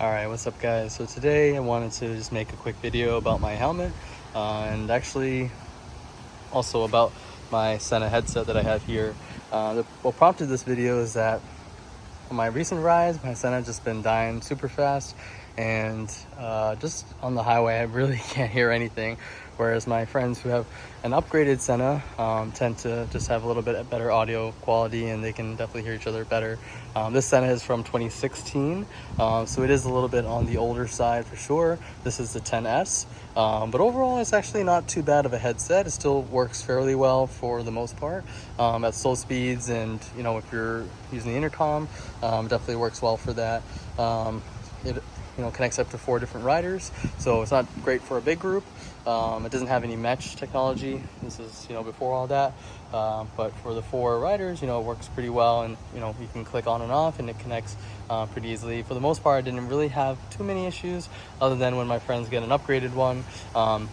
Alright, what's up guys? So today I wanted to just make a quick video about my helmet and actually also about my Sena headset that I have here. What prompted this video is that on my recent rides, my Sena just been dying super fast, and just on the highway I really can't hear anything, whereas my friends who have an upgraded Sena tend to just have a little bit better audio quality and they can definitely hear each other better. This Sena is from 2016, so it is a little bit on the older side for sure. This is the 10S, but overall it's actually not too bad of a headset. It still works fairly well for the most part at slow speeds, and if you're using the intercom, definitely works well for that. It connects up to 4 different riders, so it's not great for a big group. It doesn't have any mesh technology. This is before all that, but for the 4 riders, it works pretty well, and you can click on and off and it connects pretty easily. For the most part, I didn't really have too many issues, other than when my friends get an upgraded one.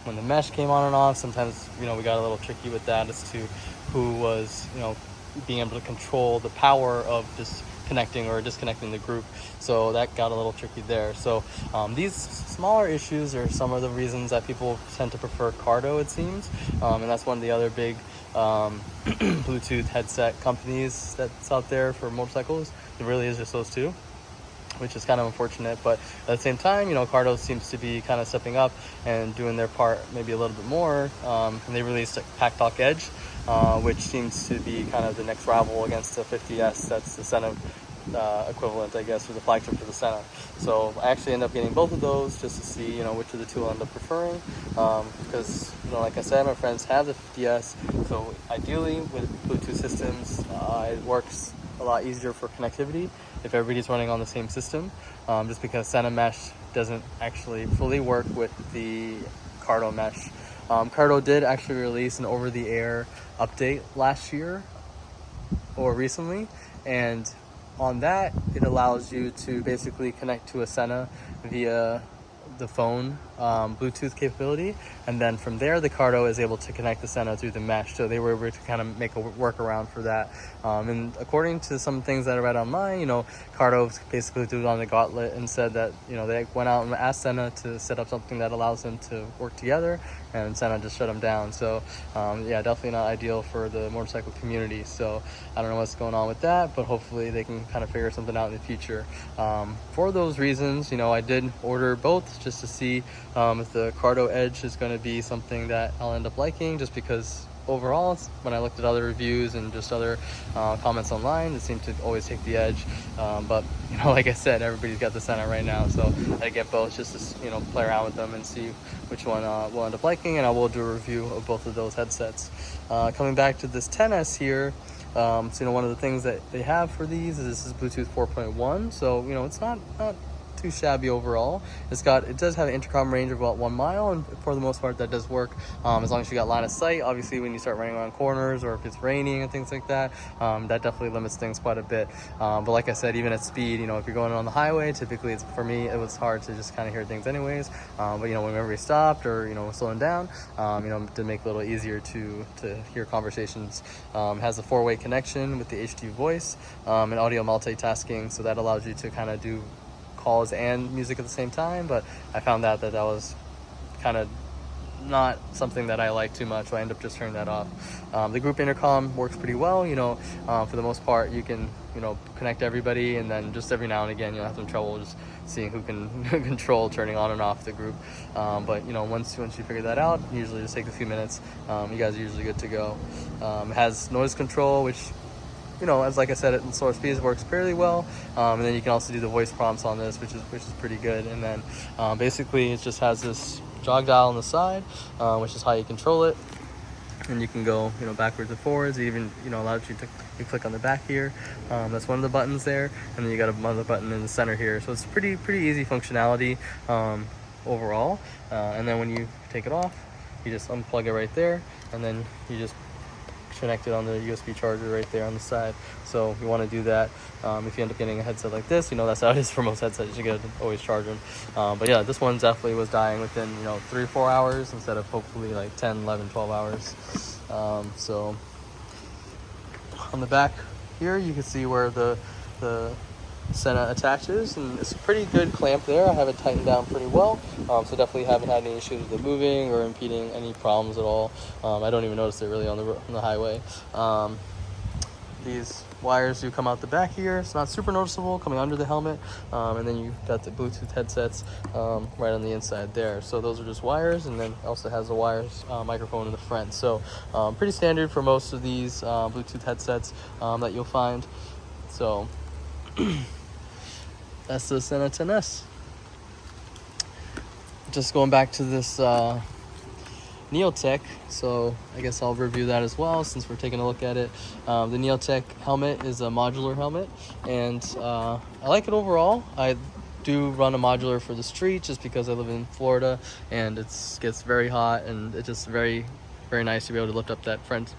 When the mesh came on and off, sometimes we got a little tricky with that as to who was being able to control the power of just connecting or disconnecting the group, so that got a little tricky there. So these smaller issues are some of the reasons that people tend to prefer Cardo, it seems, and that's one of the other big Bluetooth headset companies that's out there for motorcycles. It really is just those two, which is kind of unfortunate. But at the same time, Cardo seems to be kind of stepping up and doing their part maybe a little bit more, and they released Pack Talk Edge, which seems to be kind of the next rival against the 50S. That's the Sena equivalent, I guess, or the flagship for the Sena. So I actually end up getting both of those just to see which of the two I end up preferring, because like I said, my friends have the 50S, so ideally with Bluetooth systems it works a lot easier for connectivity if everybody's running on the same system, just because Sena mesh doesn't actually fully work with the Cardo mesh. Cardo did actually release an over-the-air update last year or recently, and on that it allows you to basically connect to a Sena via the phone Bluetooth capability, and then from there the Cardo is able to connect the Sena through the mesh. So they were able to kind of make a workaround for that, and according to some things that I read online, Cardo basically threw it on the gauntlet and said that they went out and asked Sena to set up something that allows them to work together, and Sena just shut them down. So yeah, definitely not ideal for the motorcycle community. So I don't know what's going on with that, but hopefully they can kind of figure something out in the future. For those reasons, I did order both just to see if the Cardo Edge is going to be something that I'll end up liking, just because overall, when I looked at other reviews and just other comments online, it seemed to always take the edge. But like I said, everybody's got the Sena right now, so I get both just to play around with them and see which one we'll end up liking, and I will do a review of both of those headsets. Coming back to this 10S here, so one of the things that they have for these is this is Bluetooth 4.1, so it's not too shabby overall. It does have an intercom range of about 1 mile, and for the most part that does work, as long as you got line of sight. Obviously when you start running around corners or if it's raining and things like that, that definitely limits things quite a bit. But like I said, even at speed, if you're going on the highway, typically for me it was hard to just kind of hear things anyways, but whenever we stopped or slowing down, to make it a little easier to hear conversations. It has a 4-way connection with the HD voice, and audio multitasking, so that allows you to kind of do calls and music at the same time. But I found that was kind of not something that I like too much, so I end up just turning that off. The group intercom works pretty well. For the most part you can connect everybody, and then just every now and again you'll have some trouble just seeing who can control turning on and off the group. But once you figure that out, usually just take a few minutes, you guys are usually good to go. It has noise control, which as like I said, in slower speeds works fairly well, and then you can also do the voice prompts on this, which is pretty good. And then basically it just has this jog dial on the side, which is how you control it, and you can go backwards and forwards. It even allows you to click on the back here. That's one of the buttons there, and then you got another button in the center here. So it's pretty easy functionality overall. And then when you take it off, you just unplug it right there, and then you just connected on the USB charger right there on the side. So you want to do that. If you end up getting a headset like this, that's how it is for most headsets. You gotta always charge them. But yeah, this one definitely was dying within 3 or 4 hours instead of hopefully like 10, 11, 12 hours. So on the back here you can see where the Sena attaches, and it's a pretty good clamp there. I have it tightened down pretty well, so definitely haven't had any issues with it moving or impeding any problems at all. I don't even notice it really on the highway. These wires do come out the back here. It's not super noticeable coming under the helmet, and then you got the Bluetooth headsets right on the inside there. So those are just wires, and then also has a wires microphone in the front. So pretty standard for most of these Bluetooth headsets that you'll find. So that's the Sena 10S. Just going back to this Neotec, so I guess I'll review that as well since we're taking a look at it. The Neotec helmet is a modular helmet, and I like it overall. I do run a modular for the street just because I live in Florida and it gets very hot, and it's just very, very nice to be able to lift up that front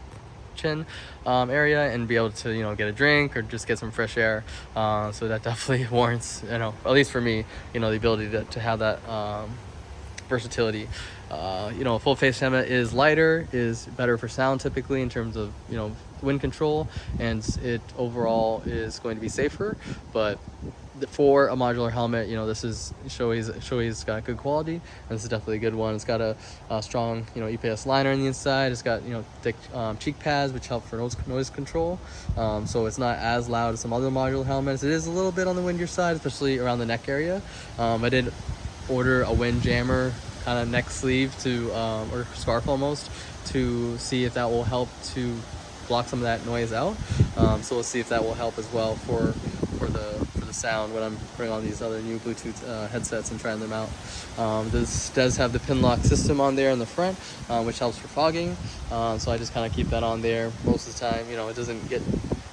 chin area and be able to, you know, get a drink or just get some fresh air. So that definitely warrants, you know, at least for me, you know, the ability to have that versatility. You know, a full face helmet is lighter, is better for sound typically in terms of, you know, wind control, and it overall is going to be safer. But for a modular helmet, you know, this is Shoei's got good quality, and this is definitely a good one. It's got a strong, you know, EPS liner on the inside. It's got, you know, thick cheek pads which help for noise control, so it's not as loud as some other modular helmets. It is a little bit on the windier side, especially around the neck area. I did order a wind jammer kind of neck sleeve to or scarf almost, to see if that will help to block some of that noise out. So we'll see if that will help as well for the sound when I'm putting on these other new Bluetooth headsets and trying them out. This does have the pin lock system on there in the front, which helps for fogging. So I just kind of keep that on there most of the time. You know, it doesn't get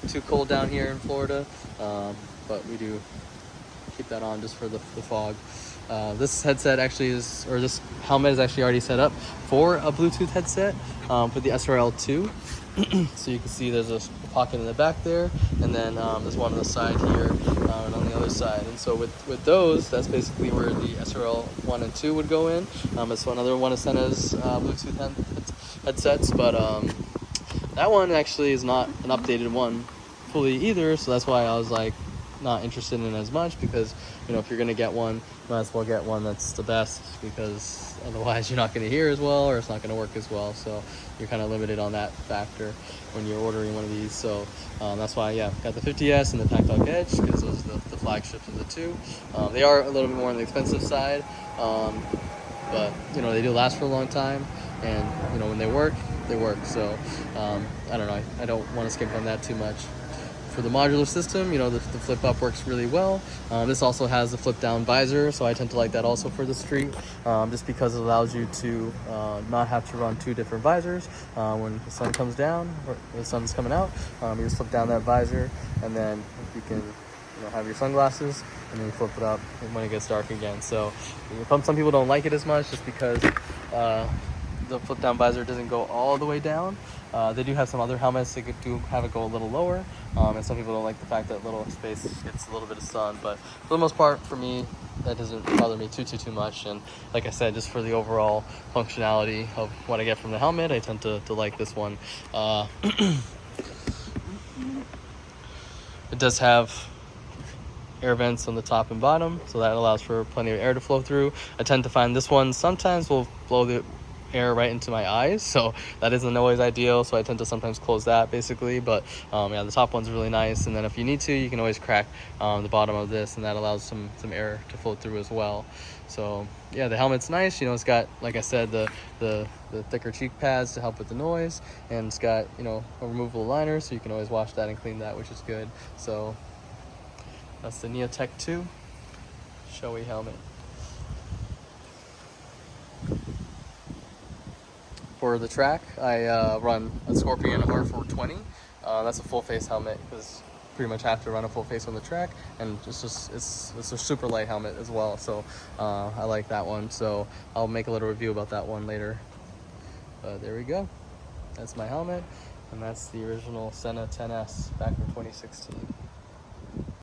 too cold down here in Florida, but we do keep that on just for the fog. This headset actually is, or this helmet is actually already set up for a Bluetooth headset for the SRL2. So you can see there's a pocket in the back there, and then there's one on the side here and on the other side. And so with those, that's basically where the SRL 1 and 2 would go in. It's another one of Sena's Bluetooth headsets, but that one actually is not an updated one fully either, so that's why I was like not interested in it as much, because, you know, if you're gonna get one, might as well get one that's the best, because otherwise you're not going to hear as well, or it's not going to work as well. So you're kind of limited on that factor when you're ordering one of these. So that's why, yeah, got the 50S and the Tactile Edge, because those are the flagships of the two. They are a little bit more on the expensive side, but, you know, they do last for a long time, and, you know, when they work, they work. So I don't know, I don't want to skimp on that too much. For the modular system, you know, the flip up works really well. This also has the flip down visor, so I tend to like that also for the street, just because it allows you to not have to run two different visors. When the sun comes down or the sun's coming out, you just flip down that visor, and then you can, you know, have your sunglasses, and then you flip it up when it gets dark again. So some people don't like it as much just because the flip down visor doesn't go all the way down. They do have some other helmets that do have it go a little lower, and some people don't like the fact that little space gets a little bit of sun. But for the most part, for me, that doesn't bother me too much. And like I said, just for the overall functionality of what I get from the helmet, I tend to like this one. It does have air vents on the top and bottom, so that allows for plenty of air to flow through. I tend to find this one sometimes will blow the air right into my eyes, so that isn't always ideal, so I tend to sometimes close that basically. But yeah, the top one's really nice, and then if you need to, you can always crack the bottom of this, and that allows some air to flow through as well. So yeah, the helmet's nice. You know, it's got, like I said, the thicker cheek pads to help with the noise, and it's got, you know, a removable liner, so you can always wash that and clean that, which is good. So that's the Neotec 2 Shoei helmet. For the track, I run a Scorpion R420. That's a full face helmet, because pretty much have to run a full face on the track, and it's a super light helmet as well. So I like that one. So I'll make a little review about that one later. But there we go. That's my helmet, and that's the original Sena 10S back from 2016.